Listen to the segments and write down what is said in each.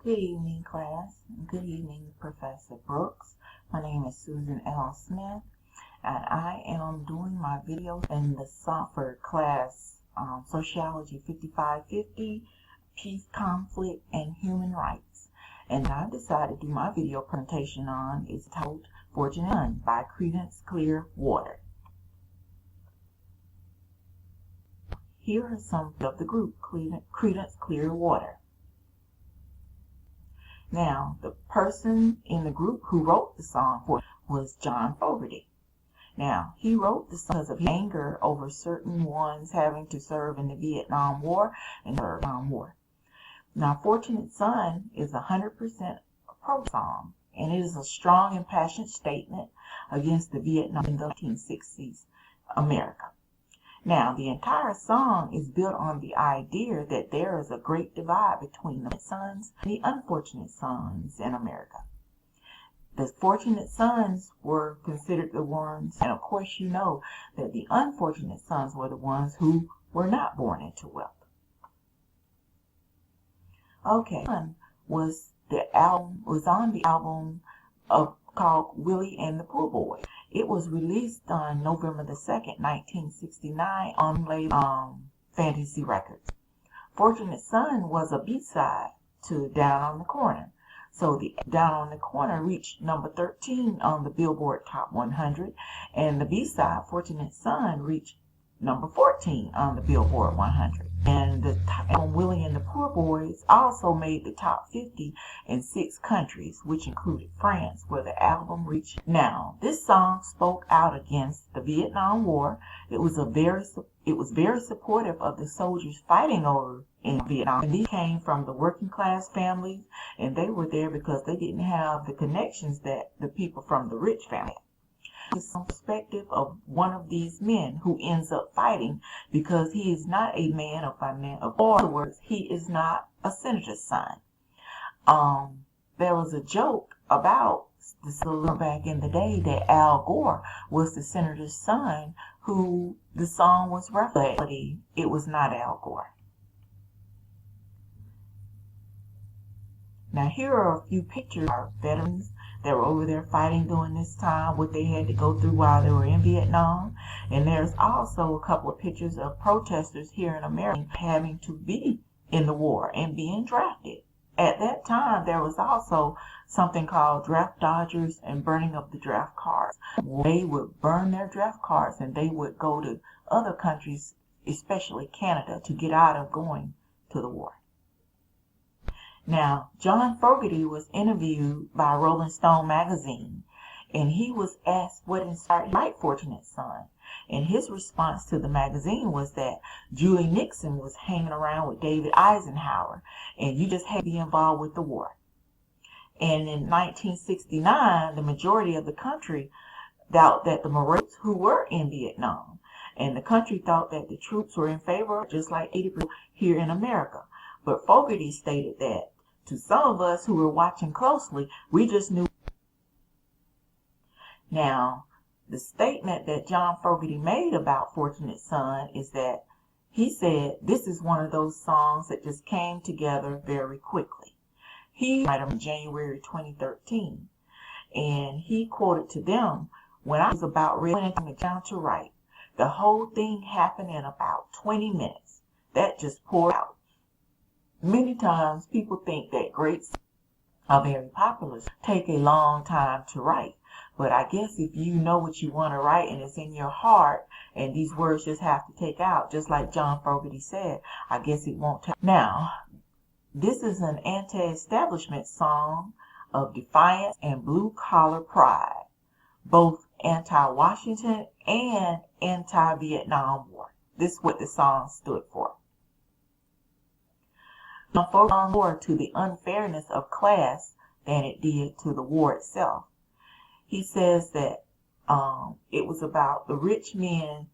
Good evening, class. Good evening, Professor Brooks. My name is Susan L. Smith, and I am doing my video in the software class, Sociology 5550, Peace, Conflict, and Human Rights. And I decided to do my video presentation on is titled Fortunate Son by Creedence Clearwater. Here are some of the group, Creedence Clearwater. Now, the person in the group who wrote the song was John Fogerty. Now, he wrote the song because of anger over certain ones having to serve in the Vietnam War and the Vietnam War. Now, Fortunate Son is 100% a pro song, and it is a strong and passionate statement against the Vietnam in the 1960s America. Now, the entire song is built on the idea that there is a great divide between the sons and the unfortunate sons in America. The fortunate sons were considered the ones, and of course you know that the unfortunate sons were the ones who were not born into wealth. Okay, was on the album called Willie and the Poor Boy. It was released on November the 2nd, 1969 on label Fantasy Records. Fortunate Son was a B-side to Down on the Corner. So the Down on the Corner reached number 13 on the Billboard Top 100, and the B-side, Fortunate Son, reached number 14 on the Billboard 100. And the album Willie and the Poor Boys also made the top 50 in 6 countries, which included France, where the album reached. Now, this song spoke out against the Vietnam War. It was very supportive of the soldiers fighting over in Vietnam. And these came from the working class families, and they were there because they didn't have the connections that the people from the rich family had. Some perspective of one of these men who ends up fighting because he is not a man of financial. In other words, he is not a senator's son. There was a joke about this back in the day that Al Gore was the senator's son who the song was referencing. It was not Al Gore. Now here are a few pictures of veterans that were over there fighting during this time, what they had to go through while they were in Vietnam. And there's also a couple of pictures of protesters here in America having to be in the war and being drafted. At that time, there was also something called draft dodgers and burning of the draft cards. They would burn their draft cards and they would go to other countries, especially Canada, to get out of going to the war. Now, John Fogerty was interviewed by Rolling Stone magazine, and he was asked what inspired him to write Fortunate Son. And his response to the magazine was that Julie Nixon was hanging around with David Eisenhower, and you just had to be involved with the war. And in 1969, the majority of the country thought that the Marines who were in Vietnam, and the country thought that the troops were in favor, just like 80% here in America. But Fogerty stated that to some of us who were watching closely, we just knew. Now, the statement that John Fogerty made about Fortunate Son is that he said this is one of those songs that just came together very quickly. He wrote them in January 2013, and he quoted to them, "When I was about ready to write, the whole thing happened in about 20 minutes. That just poured out." Many times people think that great songs are very popular, take a long time to write. But I guess if you know what you want to write and it's in your heart and these words just have to take out, just like John Fogerty said, I guess it won't take. Now, this is an anti-establishment song of defiance and blue-collar pride, both anti-Washington and anti-Vietnam War. This is what the song stood for. Focused more to the unfairness of class than it did to the war itself. He says that it was about the rich men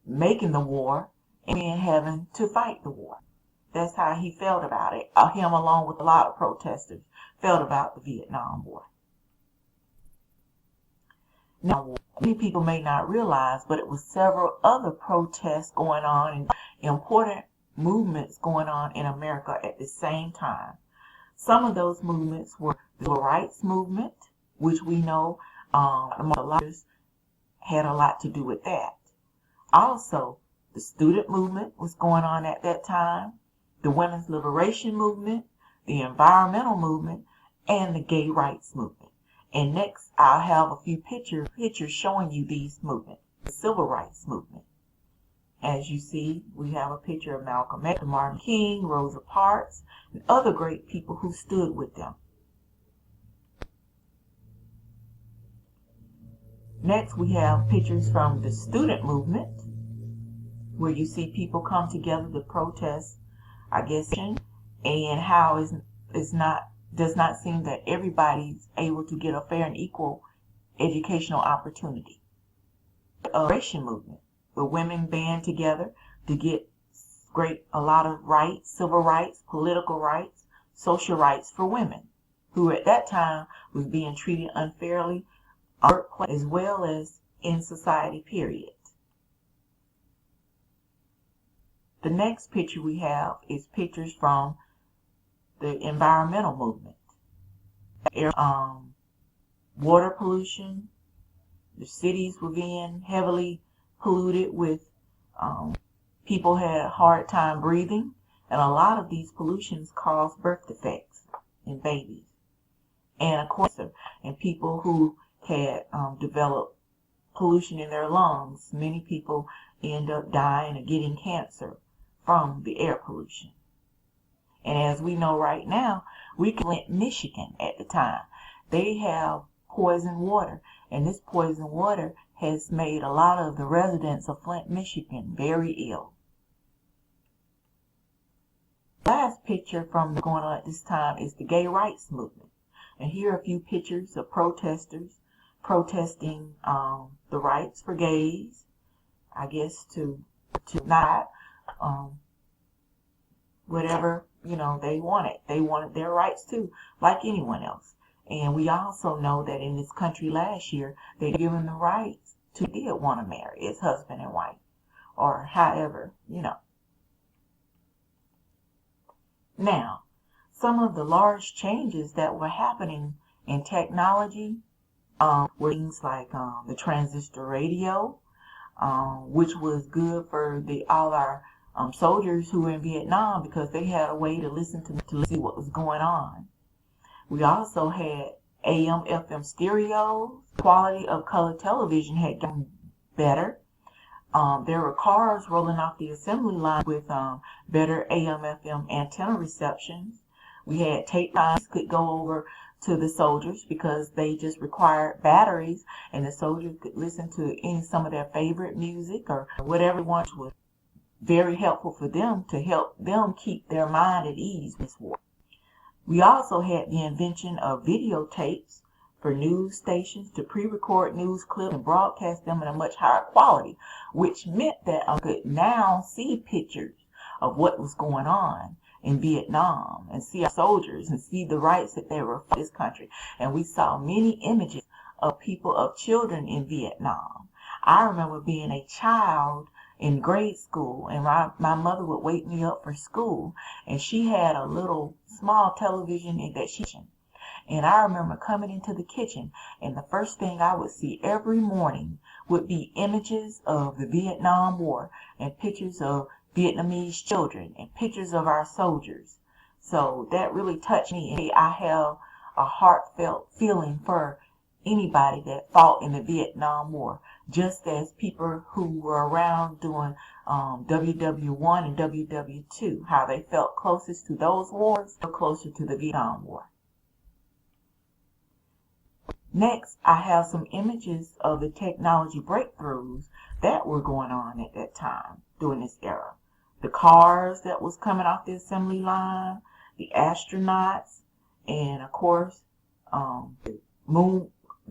making the war and men having to fight the war. That's how he felt about it. Him, along with a lot of protesters, felt about the Vietnam War. Now, many people may not realize, but it was several other protests going on and important movements going on in America at the same time. Some of those movements were the Civil Rights Movement, which we know the leaders had a lot to do with that. Also, the student movement was going on at that time, the women's liberation movement, the environmental movement, and the gay rights movement. And next, I'll have a few pictures showing you these movements. The civil rights movement. As you see, we have a picture of Malcolm X, Martin King, Rosa Parks, and other great people who stood with them. Next, we have pictures from the student movement, where you see people come together to protest, I guess, and how does not seem that everybody's able to get a fair and equal educational opportunity. The liberation movement, where women band together to get a lot of rights, civil rights, political rights, social rights for women, who at that time was being treated unfairly as well as in society, period. The next picture we have is pictures from the environmental movement. Water pollution, the cities were being heavily polluted with, people had a hard time breathing, and a lot of these pollutions caused birth defects in babies. And of course, and people who had developed pollution in their lungs, many people end up dying or getting cancer from the air pollution. And as we know right now, Flint, Michigan at the time, they have poison water, and this poison water has made a lot of the residents of Flint, Michigan very ill. The last picture from going on at this time is the gay rights movement. And here are a few pictures of protesters protesting the rights for gays, I guess to not whatever, they wanted. They wanted their rights too, like anyone else. And we also know that in this country last year, they given the rights to did want to marry as husband and wife, or however, Now, some of the large changes that were happening in technology were things like the transistor radio, which was good for all our soldiers who were in Vietnam, because they had a way to listen to see what was going on. We also had AM, FM stereo. Quality of color television had gotten better. There were cars rolling off the assembly line with better AM, FM antenna receptions. We had tape lines could go over to the soldiers because they just required batteries, and the soldiers could listen to some of their favorite music or whatever they wanted. Was very helpful for them to help them keep their mind at ease with war. We also had the invention of videotapes for news stations to pre-record news clips and broadcast them in a much higher quality, which meant that I could now see pictures of what was going on in Vietnam and see our soldiers and see the rights that they were for this country. And we saw many images of children in Vietnam. I remember being a child in grade school, and my mother would wake me up for school, and she had a little small television that and I remember coming into the kitchen, and the first thing I would see every morning would be images of the Vietnam War and pictures of Vietnamese children and pictures of our soldiers. So that really touched me, and I have a heartfelt feeling for anybody that fought in the Vietnam War, just as people who were around doing WW1 and WW2, how they felt closest to those wars, or closer to the Vietnam War. Next, I have some images of the technology breakthroughs that were going on at that time during this era. The cars that was coming off the assembly line, the astronauts, and of course,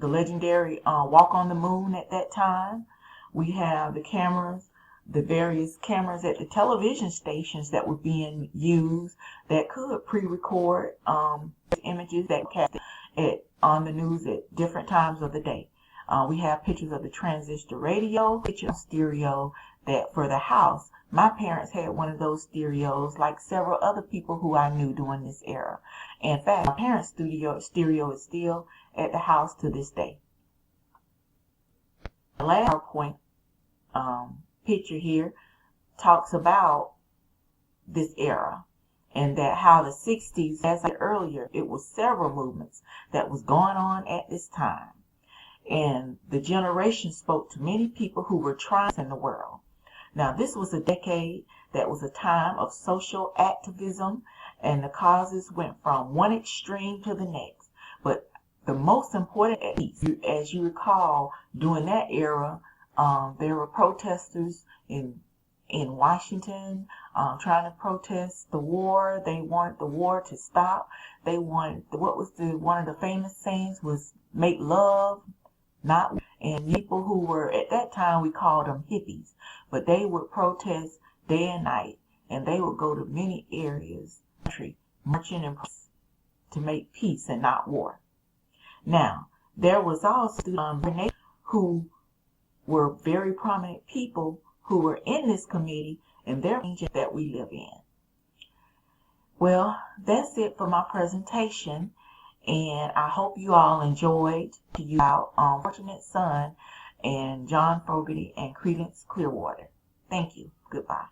the legendary walk on the moon at that time. We have the cameras, the various cameras at the television stations that were being used that could pre-record images that cast on the news at different times of the day. We have pictures of the transistor radio, pictures of stereo that for the house, my parents had one of those stereos like several other people who I knew during this era. In fact, my parents' stereo is still at the house to this day. The last PowerPoint picture here talks about this era, and that how the 60s, as I said earlier, it was several movements that was going on at this time. And the generation spoke to many people who were trying in the world. Now, this was a decade that was a time of social activism, and the causes went from one extreme to the next. But the most important, at least, as you recall, during that era, there were protesters in Washington trying to protest the war. They wanted the war to stop. They wanted, one of the famous sayings was "make love, not war." And people who were, at that time, we called them hippies, but they would protest day and night, and they would go to many areas of the country marching and to make peace and not war. Now, there was also who were very prominent people who were in this committee and their region that we live in. Well, that's it for my presentation, and I hope you all enjoyed about Fortunate Son and John Fogerty and Creedence Clearwater. Thank you. Goodbye.